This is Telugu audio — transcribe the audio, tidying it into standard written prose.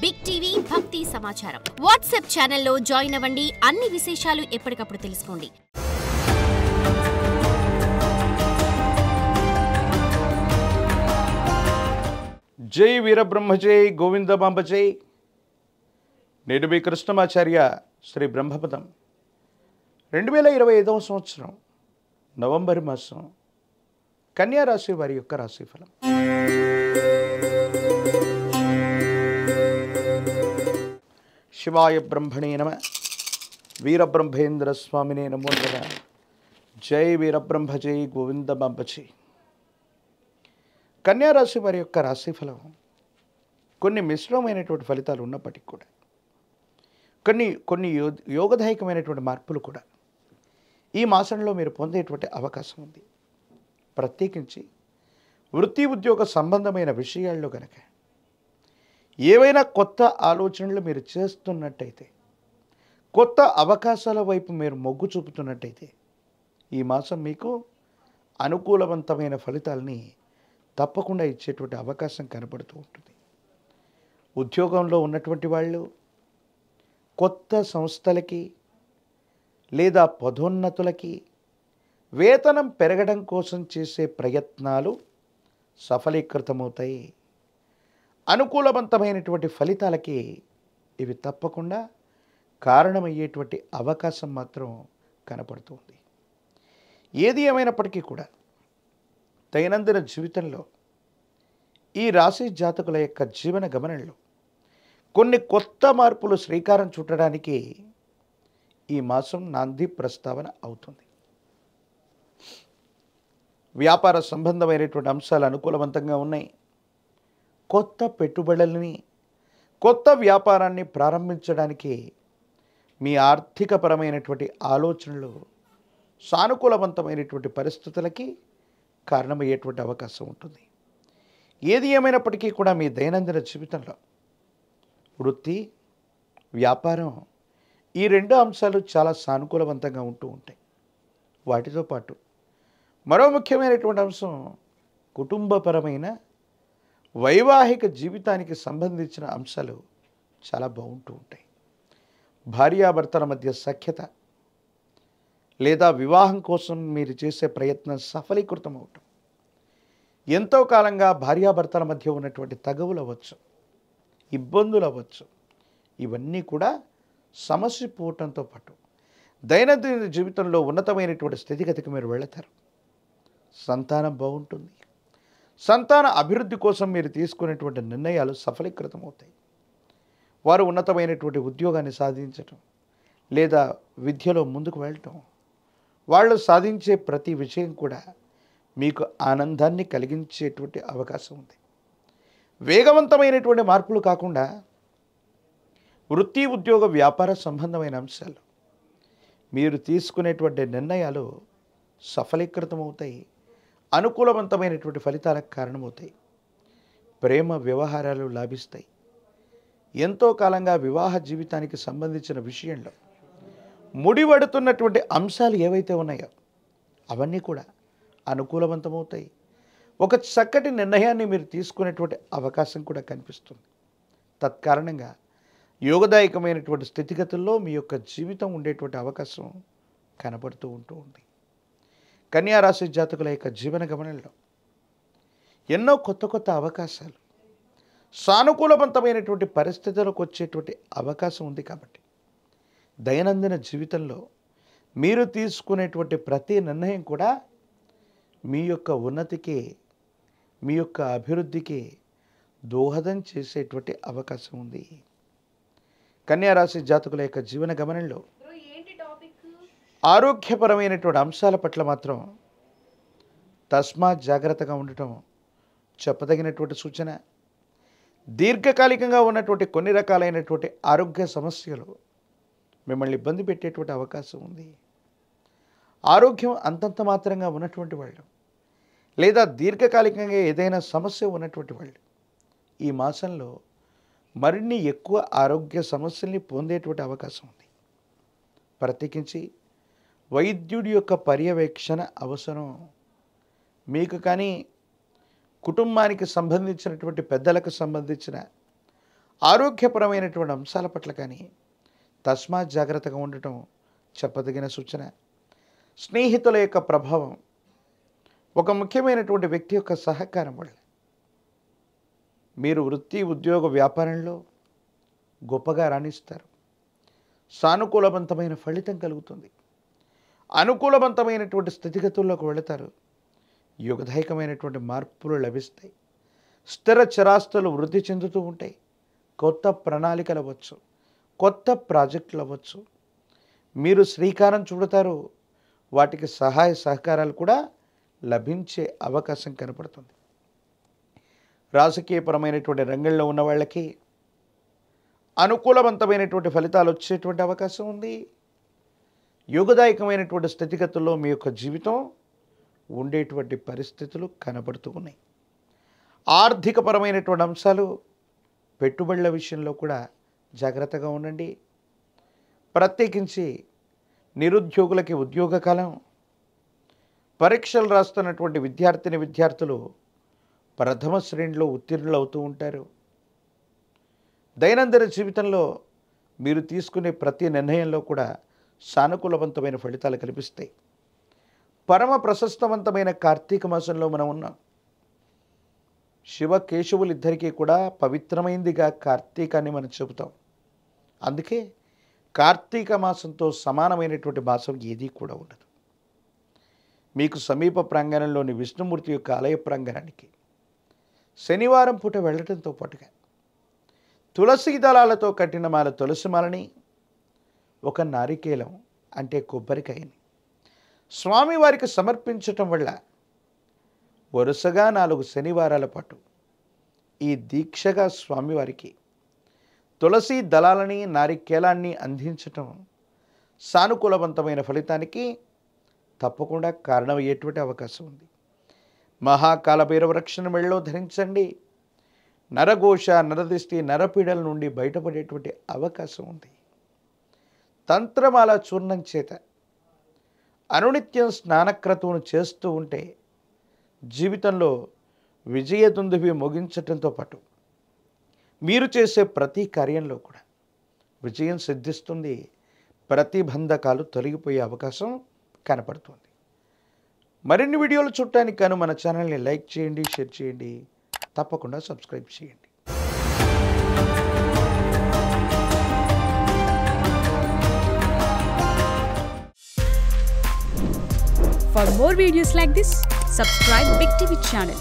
బిగ్ టీవీ భక్తి సమాచారం వాట్సాప్ ఛానల్లో జాయిన్ అవ్వండి. అన్ని విశేషాలు ఎప్పటికప్పుడు తెలుసుకోండి. జై వీరబ్రహ్మ జై గోవిందమాంబ జై. నేను మీ కృష్ణమాచార్య శ్రీ బ్రహ్మపదం. 2025వ సంవత్సరం నవంబర్ మాసం కన్యా రాశి వారి యొక్క రాశిఫలం. శివాయ బ్రహ్మణే నమ. వీరబ్రహ్మేంద్ర స్వామినే నమో నమః. జై వీరబ్రహ్మ జై గోవిందమాంబ జై. కన్యా రాశి వారి యొక్క రాశిఫలం కొన్ని మిశ్రమైనటువంటి ఫలితాలు ఉన్నప్పటికీ కూడా కొన్ని యోగదాయకమైనటువంటి మార్పులు కూడా ఈ మాసంలో మీరు పొందేటువంటి అవకాశం ఉంది. ప్రత్యేకించి వృత్తి ఉద్యోగ సంబంధమైన విషయాల్లో కనుక ఏవైనా కొత్త ఆలోచనలు మీరు చేస్తున్నట్టయితే, కొత్త అవకాశాల వైపు మీరు మొగ్గు చూపుతున్నట్టయితే ఈ మాసం మీకు అనుకూలవంతమైన ఫలితాలని తప్పకుండా ఇచ్చేటువంటి అవకాశం కనబడుతూ ఉంటుంది. ఉద్యోగంలో ఉన్నటువంటి వాళ్ళు కొత్త సంస్థలకి లేదా పదోన్నతులకి వేతనం పెరగడం కోసం చేసే ప్రయత్నాలు సఫలీకృతమవుతాయి. అనుకూలవంతమైనటువంటి ఫలితాలకి ఇవి తప్పకుండా కారణమయ్యేటువంటి అవకాశం మాత్రం కనపడుతుంది. ఏది ఏమైనప్పటికీ కూడా దైనందిన జీవితంలో ఈ రాశి జాతకుల యొక్క జీవన గమనంలో కొన్ని కొత్త మార్పులు శ్రీకారం చుట్టడానికి ఈ మాసం నాంది ప్రస్తావన అవుతుంది. వ్యాపార సంబంధమైనటువంటి అంశాలు అనుకూలవంతంగా ఉన్నాయి. కొత్త పెట్టుబడులని, కొత్త వ్యాపారాన్ని ప్రారంభించడానికి మీ ఆర్థికపరమైనటువంటి ఆలోచనలు సానుకూలవంతమైనటువంటి పరిస్థితులకి కారణమయ్యేటువంటి అవకాశం ఉంటుంది. ఏది ఏమైనప్పటికీ కూడా మీ దైనందిన జీవితంలో వృత్తి, వ్యాపారం ఈ రెండు అంశాలు చాలా సానుకూలవంతంగా ఉంటూ ఉంటాయి. వాటితో పాటు మరో ముఖ్యమైనటువంటి అంశం కుటుంబపరమైన వైవాహిక జీవితానికి సంబంధించిన అంశాలు చాలా బాగుంటూ ఉంటాయి. భార్యాభర్తల మధ్య సఖ్యత లేదా వివాహం కోసం మీరు చేసే ప్రయత్నం సఫలీకృతం అవటం, ఎంతో కాలంగా భార్యాభర్తల మధ్య ఉన్నటువంటి తగవులు అవ్వచ్చు, ఇబ్బందులు అవ్వచ్చు, ఇవన్నీ కూడా సమస్య పోవటంతో పాటు దైనందిన జీవితంలో ఉన్నతమైనటువంటి స్థితిగతికి మీరు వెళతారు. సంతానం బాగుంటుంది. సంతాన అభివృద్ధి కోసం మీరు తీసుకునేటువంటి నిర్ణయాలు సఫలీకృతం అవుతాయి. వారు ఉన్నతమైనటువంటి ఉద్యోగాన్ని సాధించటం లేదా విద్యలో ముందుకు వెళ్ళటం, వాళ్ళు సాధించే ప్రతి విషయం కూడా మీకు ఆనందాన్ని కలిగించేటువంటి అవకాశం ఉంది. వేగవంతమైనటువంటి మార్పులు కాకుండా వృత్తి ఉద్యోగ వ్యాపార సంబంధమైన అంశాలు మీరు తీసుకునేటువంటి నిర్ణయాలు సఫలీకృతమవుతాయి. అనుకూలవంతమైనటువంటి ఫలితాలకు కారణమవుతాయి. ప్రేమ వ్యవహారాలు లాభిస్తాయి. ఎంతో కాలంగా వివాహ జీవితానికి సంబంధించిన విషయంలో ముడిపడుతున్నటువంటి అంశాలు ఏవైతే ఉన్నాయో అవన్నీ కూడా అనుకూలవంతమవుతాయి. ఒక చక్కటి నిర్ణయాన్ని మీరు తీసుకునేటువంటి అవకాశం కూడా కనిపిస్తుంది. తత్కారణంగా యోగదాయకమైనటువంటి స్థితిగతుల్లో మీ యొక్క జీవితం ఉండేటువంటి అవకాశం కనబడుతూ ఉంది. కన్యా రాశి జాతకుల యొక్క జీవన గమనంలో ఎన్నో కొత్త అవకాశాలు, సానుకూలవంతమైనటువంటి పరిస్థితులకు వచ్చేటువంటి అవకాశం ఉంది. కాబట్టి దైనందిన జీవితంలో మీరు తీసుకునేటువంటి ప్రతి నిర్ణయం కూడా మీ యొక్క ఉన్నతికి, మీ యొక్క అభివృద్ధికి దోహదం చేసేటువంటి అవకాశం ఉంది. కన్యా రాశి జాతకుల యొక్క జీవన గమనంలో ఆరోగ్యపరమైనటువంటి అంశాల పట్ల మాత్రం తస్మాత్ జాగ్రత్తగా ఉండటం చెప్పదగినటువంటి సూచన. దీర్ఘకాలికంగా ఉన్నటువంటి కొన్ని రకాలైనటువంటి ఆరోగ్య సమస్యలు మిమ్మల్ని ఇబ్బంది పెట్టేటువంటి అవకాశం ఉంది. ఆరోగ్యం అంతంత మాత్రంగా ఉన్నటువంటి వాళ్ళు లేదా దీర్ఘకాలికంగా ఏదైనా సమస్య ఉన్నటువంటి వాళ్ళు ఈ మాసంలో మరిన్ని ఎక్కువ ఆరోగ్య సమస్యల్ని పొందేటువంటి అవకాశం ఉంది. ప్రత్యేకించి వైద్యుడి యొక్క పర్యవేక్షణ అవసరం. మీకు కానీ కుటుంబానికి సంబంధించినటువంటి పెద్దలకు సంబంధించిన ఆరోగ్యపరమైనటువంటి అంశాల పట్ల కానీ తస్మాత్ జాగ్రత్తగా ఉండటం చెప్పదగిన సూచన. స్నేహితుల యొక్క ప్రభావం, ఒక ముఖ్యమైనటువంటి వ్యక్తి యొక్క సహకారం వల్ల మీరు వృత్తి, ఉద్యోగ, వ్యాపారంలో గొప్పగా రాణిస్తారు. సానుకూలవంతమైన ఫలితం కలుగుతుంది. అనుకూలవంతమైనటువంటి స్థితిగతుల్లోకి వెళతారు. యుగదాయకమైనటువంటి మార్పులు లభిస్తాయి. స్థిర చరాస్తులు వృద్ధి చెందుతూ ఉంటాయి. కొత్త ప్రణాళికలు అవ్వచ్చు, కొత్త ప్రాజెక్టులు అవ్వచ్చు, మీరు శ్రీకారం చుడతారు. వాటికి సహాయ సహకారాలు కూడా లభించే అవకాశం కనపడుతుంది. రాజకీయపరమైనటువంటి రంగంలో ఉన్న వాళ్ళకి అనుకూలవంతమైనటువంటి ఫలితాలు వచ్చేటువంటి అవకాశం ఉంది. యుగదాయకమైనటువంటి స్థితిగతుల్లో మీ యొక్క జీవితం ఉండేటువంటి పరిస్థితులు కనబడుతూ ఉన్నాయి. ఆర్థికపరమైనటువంటి అంశాలు, పెట్టుబడుల విషయంలో కూడా జాగ్రత్తగా ఉండండి. ప్రత్యేకించి నిరుద్యోగులకి ఉద్యోగ కాలం, పరీక్షలు రాస్తున్నటువంటి విద్యార్థులు ప్రథమ శ్రేణిలో ఉత్తీర్ణులు అవుతూ ఉంటారు. దైనందిన జీవితంలో మీరు తీసుకునే ప్రతి నిర్ణయంలో కూడా సానుకూలవంతమైన ఫలితాలు కనిపిస్తాయి. పరమ ప్రశస్తవంతమైన కార్తీక మాసంలో మనం ఉన్నాం. శివ కేశవులిద్దరికీ కూడా పవిత్రమైందిగా కార్తీకాన్ని మనం చెబుతాం. అందుకే కార్తీక మాసంతో సమానమైనటువంటి మాసం ఏదీ కూడా ఉండదు. మీకు సమీప ప్రాంగణంలోని విష్ణుమూర్తి యొక్క ఆలయ ప్రాంగణానికి శనివారం పూట వెళ్ళడంతో పాటుగా తులసి దళాలతో కట్టిన మాల తులసి మాలని, ఒక నారికేలం అంటే కొబ్బరికాయని స్వామివారికి సమర్పించటం వల్ల వరుసగా 4 శనివారాల పాటు ఈ దీక్షగా స్వామివారికి తులసి దళాలని, నారికేలాన్ని అందించటం సానుకూలవంతమైన ఫలితానికి తప్పకుండా కారణమయ్యేటువంటి అవకాశం ఉంది. మహాకాలభైరవ రక్షణ మెళ్ళలో ధరించండి. నరఘోష, నరదిష్టి, నరపీడల నుండి బయటపడేటువంటి అవకాశం ఉంది. తంత్రమాల చూర్ణం చేత అనునిత్యం స్నానక్రతువును చేస్తూ ఉంటే జీవితంలో విజయదుందుభి ముగించటంతో పాటు మీరు చేసే ప్రతి కార్యంలో కూడా విజయం సిద్ధిస్తుంది. ప్రతిబంధకాలు తొలగిపోయే అవకాశం కనపడుతుంది. మరిన్ని వీడియోలు చూడటానికి గాను మన ఛానల్ని లైక్ చేయండి, షేర్ చేయండి, తప్పకుండా సబ్స్క్రైబ్ చేయండి. For more videos like this, subscribe Big TV channel.